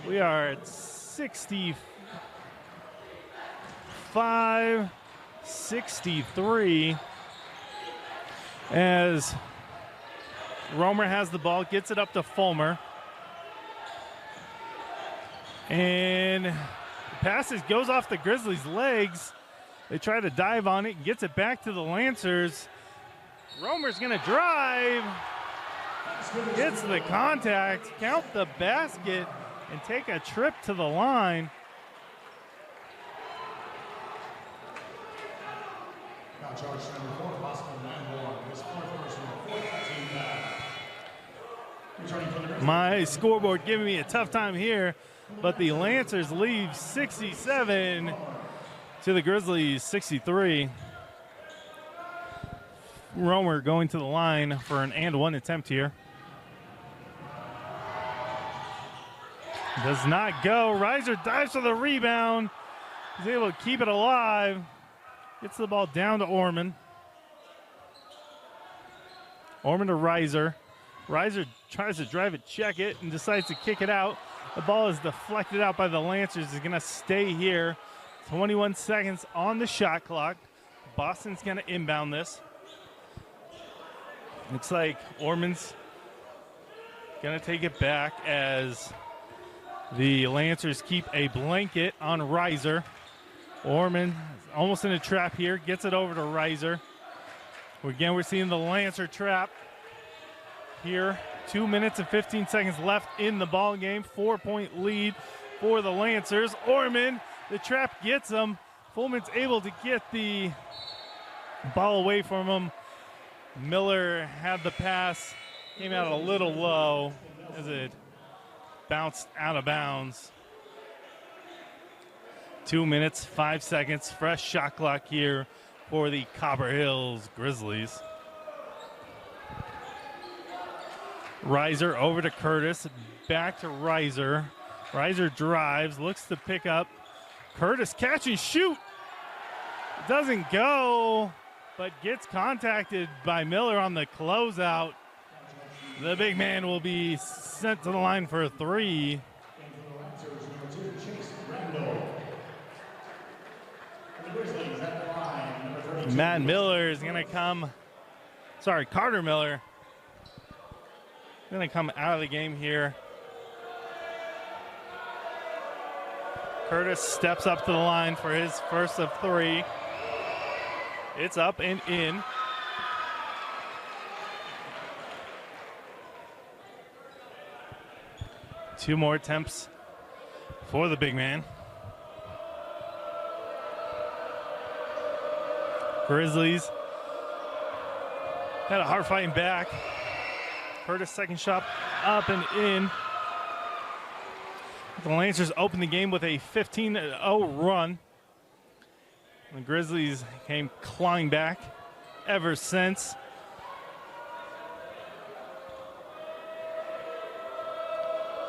We are at 65-63 as Romer has the ball, gets it up to Fulmer. And passes, goes off the Grizzlies' legs. They try to dive on it, gets it back to the Lancers. Romer's going to drive, gets the contact, count the basket, and take a trip to the line. Now charge number 4, Boston Landborn. His fourth personal, fourth team foul. Returning for the Grizzlies. My scoreboard giving me a tough time here, but the Lancers leave 67 to the Grizzlies 63. Romer going to the line for an and one attempt here. Does not go. Reiser dives for the rebound. He's able to keep it alive. Gets the ball down to Orman. Orman to Reiser. Reiser tries to drive it, check it, and decides to kick it out. The ball is deflected out by the Lancers. It's going to stay here. 21 seconds on the shot clock. Boston's going to inbound this. Looks like Orman's going to take it back as the Lancers keep a blanket on Reiser. Orman almost in a trap here. Gets it over to Reiser. Again, we're seeing the Lancer trap here. 2 minutes and 15 seconds left in the ball game. 4-point lead for the Lancers. Orman, the trap gets him. Fullman's able to get the ball away from him. Miller had the pass, came out a little low as it bounced out of bounds. 2 minutes, 5 seconds, fresh shot clock here for the Copper Hills Grizzlies. Reiser over to Curtis, back to Reiser. Reiser drives, looks to pick up. Curtis catch and shoot. Doesn't go, but gets contacted by Miller on the closeout. The big man will be sent to the line for a three. Matt Miller is going to come, Carter Miller going to come out of the game here. Curtis steps up to the line for his first of three. It's up and in. Two more attempts for the big man. Grizzlies had a hard fighting back. Curtis second shot up and in. The Lancers opened the game with a 15-0 run. The Grizzlies came clawing back ever since.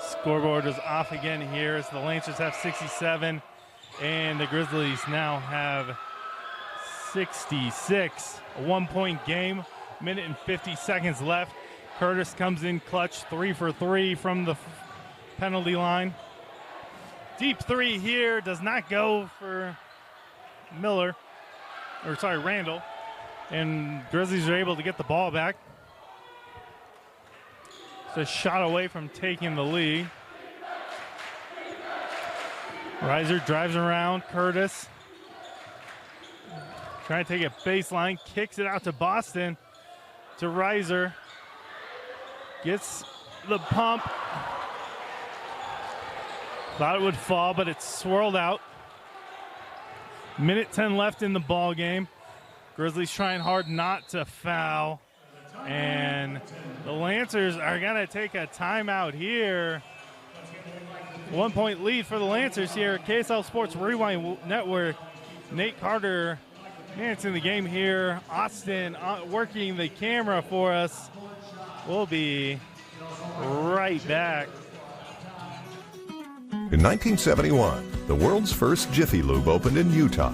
Scoreboard is off again here as the Lancers have 67 and the Grizzlies now have 66. A 1-point game, minute and 50 seconds left. Curtis comes in clutch, 3 for 3 from the penalty line. Deep three here, does not go for Randall. And Grizzlies are able to get the ball back. It's a shot away from taking the lead. Reiser drives around, Curtis. Trying to take a baseline, kicks it out to Boston, to Reiser. Gets the pump. Thought it would fall, but it's swirled out. Minute 10 left in the ball game. Grizzlies trying hard not to foul. And the Lancers are going to take a timeout here. 1-point lead for the Lancers here. KSL Sports Rewind Network. Nate Carter managing the game here. Austin working the camera for us. We'll be right back. In 1971, the world's first Jiffy Lube opened in Utah.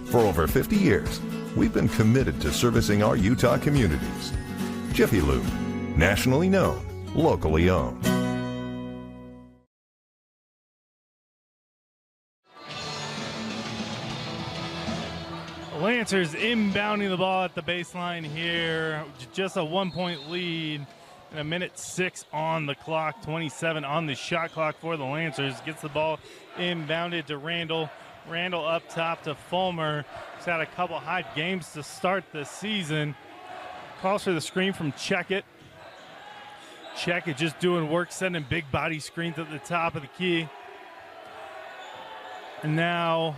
For over 50 years, we've been committed to servicing our Utah communities. Jiffy Lube, nationally known, locally owned. Lancers inbounding the ball at the baseline here. Just a 1-point lead. And 1:06 on the clock, 27 on the shot clock for the Lancers. Gets the ball inbounded to Randall. Randall up top to Fulmer. He's had a couple hot games to start the season. Calls for the screen from Checkett. Checkett just doing work, sending big body screens at the top of the key. And now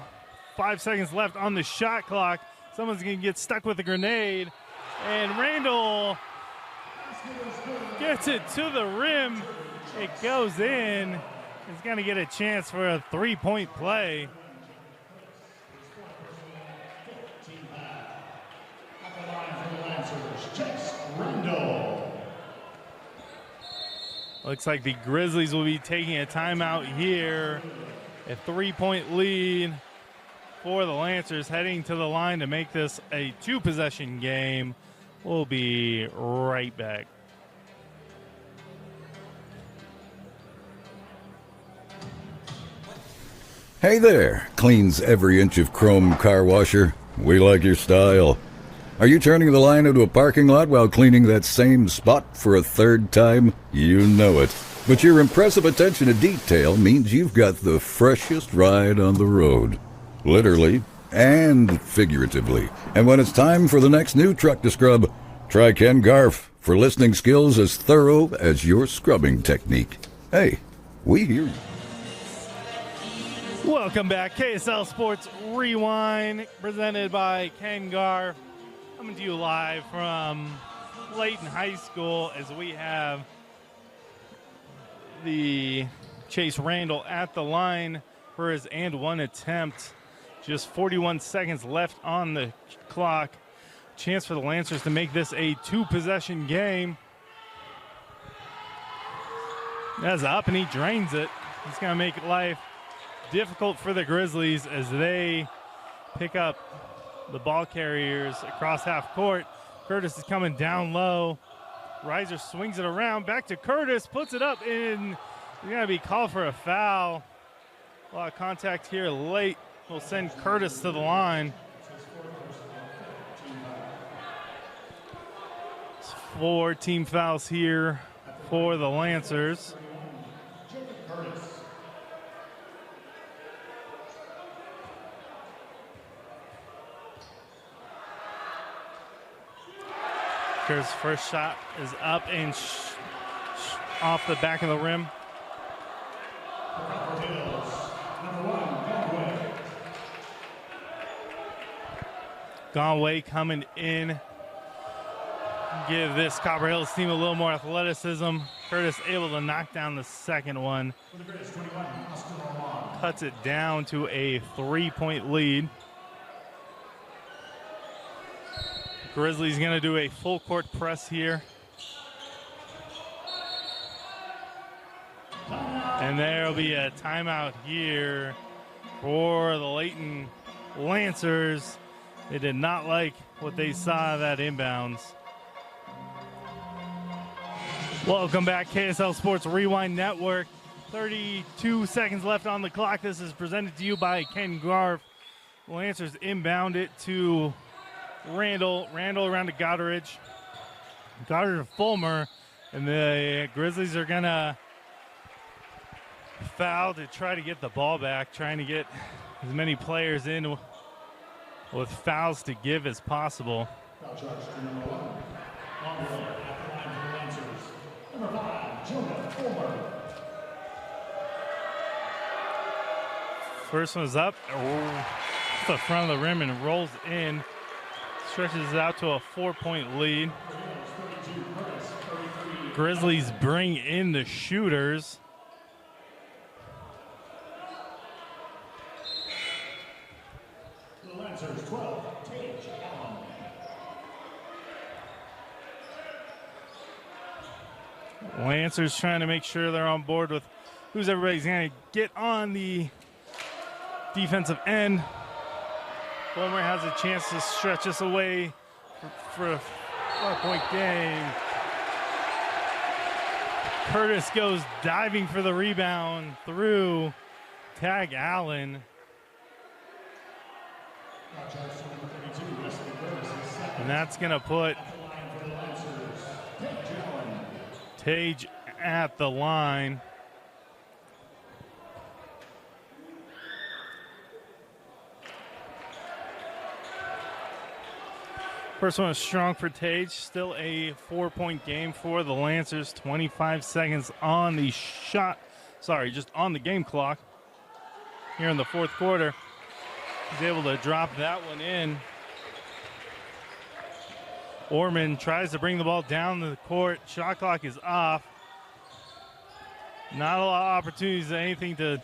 5 seconds left on the shot clock. Someone's going to get stuck with a grenade. And Randall gets it to the rim. It goes in. He's going to get a chance for a three-point play. Looks like the Grizzlies will be taking a timeout here. A three-point lead for the Lancers, heading to the line to make this a two-possession game. We'll be right back. Hey there, cleans every inch of chrome car washer. We like your style. Are you turning the line into a parking lot while cleaning that same spot for a third time? You know it. But your impressive attention to detail means you've got the freshest ride on the road. Literally and figuratively. And when it's time for the next new truck to scrub, try Ken Garf for listening skills as thorough as your scrubbing technique. Hey, we hear you. Welcome back. KSL Sports Rewind, presented by Ken Garf. Coming to you live from Layton High School as we have the Chase Randall at the line for his and one attempt. Just 41 seconds left on the clock. Chance for the Lancers to make this a two-possession game. That's up and he drains it. He's going to make life difficult for the Grizzlies as they pick up the ball carriers across half court. Curtis is coming down low. Reiser swings it around, back to Curtis, puts it up, and he's going to be called for a foul. A lot of contact here late. Will send Curtis to the line. It's 4 team fouls here for the Lancers. Curtis' first shot is up and off the back of the rim. Conway coming in. Give this Copper Hills team a little more athleticism. Curtis able to knock down the second one. Cuts it down to a 3-point lead. Grizzlies going to do a full court press here. And there will be a timeout here for the Layton Lancers. They did not like what they saw of that inbounds. Welcome back, KSL Sports Rewind Network. 32 seconds left on the clock. This is presented to you by Ken Garf. Lancers inbound it to Randall around to Goddard to Fulmer, and the Grizzlies are gonna foul to try to get the ball back, trying to get as many players in with fouls to give as possible. First one's up, the front of the rim and rolls in. Stretches it out to a 4-point lead. Grizzlies bring in the shooters. Lancers trying to make sure they're on board with who's everybody's going to get on the defensive end. Fulmer has a chance to stretch this away for a 4-point game. Curtis goes diving for the rebound through Tag Allen. And that's going to put Tage at the line. First one is strong for Tage. Still a 4-point game for the Lancers. 25 seconds on the just on the game clock here in the fourth quarter. He's able to drop that one in. Orman tries to bring the ball down the court. Shot clock is off. Not a lot of opportunities, anything to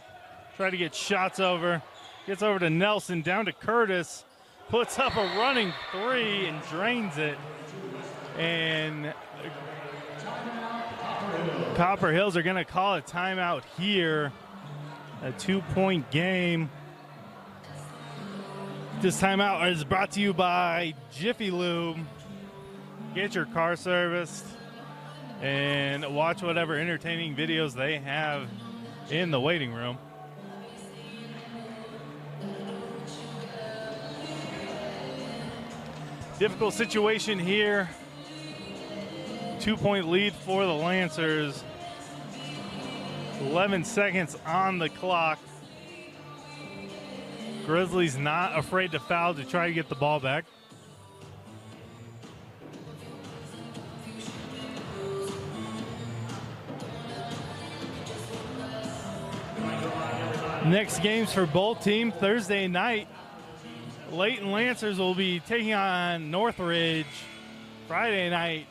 try to get shots over. Gets over to Nelson, down to Curtis. Puts up a running three and drains it. And Copper Hills are going to call a timeout here. A 2-point game. This timeout is brought to you by Jiffy Lube. Get your car serviced and watch whatever entertaining videos they have in the waiting room. Difficult situation here. 2-point lead for the Lancers. 11 seconds on the clock. Grizzlies not afraid to foul to try to get the ball back. Next games for both teams Thursday night. Layton Lancers will be taking on Northridge. Friday night,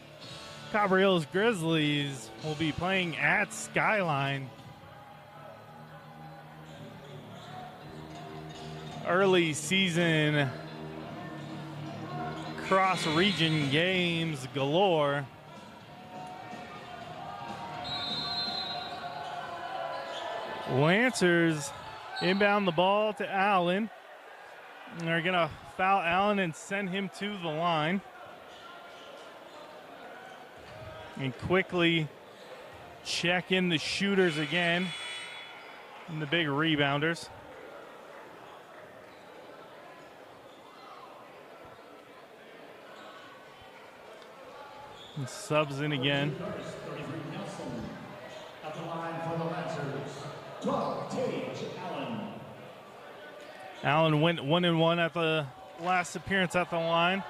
Copper Hills Grizzlies will be playing at Skyline. Early season cross-region games galore. Lancers inbound the ball to Allen. They're going to foul Allen and send him to the line. And quickly check in the shooters again. And the big rebounders. And subs in again. At the line for the Lancers, 12, Tage Allen. Allen went 1-1 at the last appearance at the line.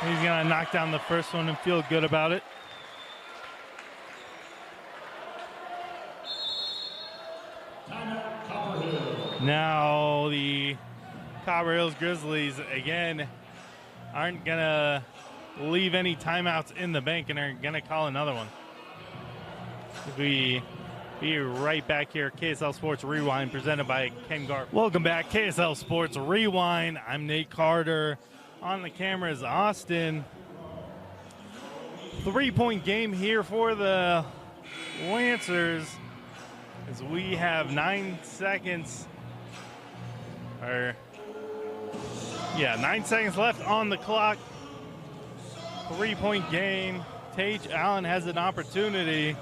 He's going to knock down the first one and feel good about it. Now the Copper Hills Grizzlies, again, aren't going to leave any timeouts in the bank and are going to call another one. We be right back here. KSL Sports Rewind presented by Ken Garp. Welcome back, KSL Sports Rewind. I'm Nate Carter. On the camera is Austin. 3-point game here for the Lancers as we have 9 seconds. 9 seconds left on the clock. 3-point game. Tage Allen has an opportunity.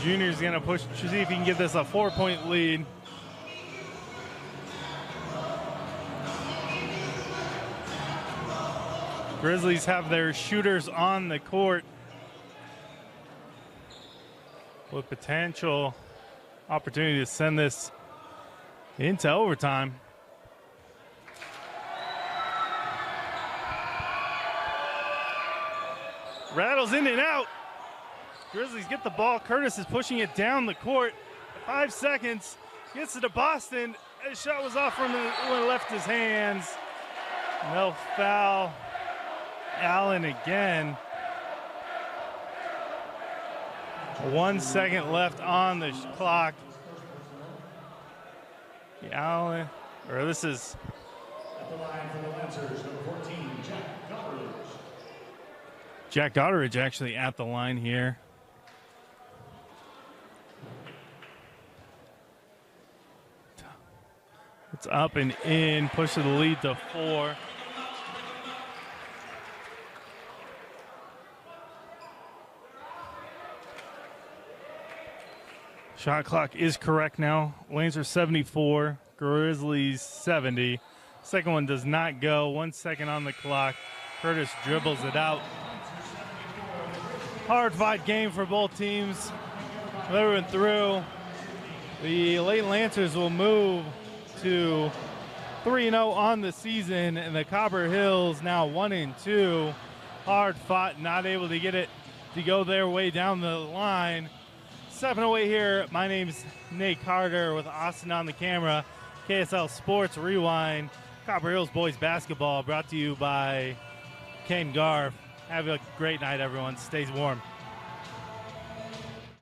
Junior's going to push to see if he can get this a 4-point lead. Grizzlies have their shooters on the court with potential opportunity to send this into overtime. Rattles in and out. Grizzlies get the ball. Curtis is pushing it down the court. 5 seconds. Gets it to Boston. His shot was off when it left his hands. No foul. Allen again. 1 second left on the clock. Allen, or this is. At the line for the Lancers, number 14, Jack Goddard. Jack Goddard actually at the line here. It's up and in, push to the lead to 4. Shot clock is correct now. Lancers 74, Grizzlies 70. Second one does not go. 1 second on the clock. Curtis dribbles it out. Hard-fought game for both teams. Everyone through. The Layton Lancers will move to 3-0 on the season, and the Copper Hills now 1-2. Hard-fought, not able to get it to go their way down the line. Stepping away here, my name's Nate Carter with Austin on the camera. KSL Sports Rewind. Copper Hills Boys Basketball brought to you by Ken Garf. Have a great night, everyone. Stay warm.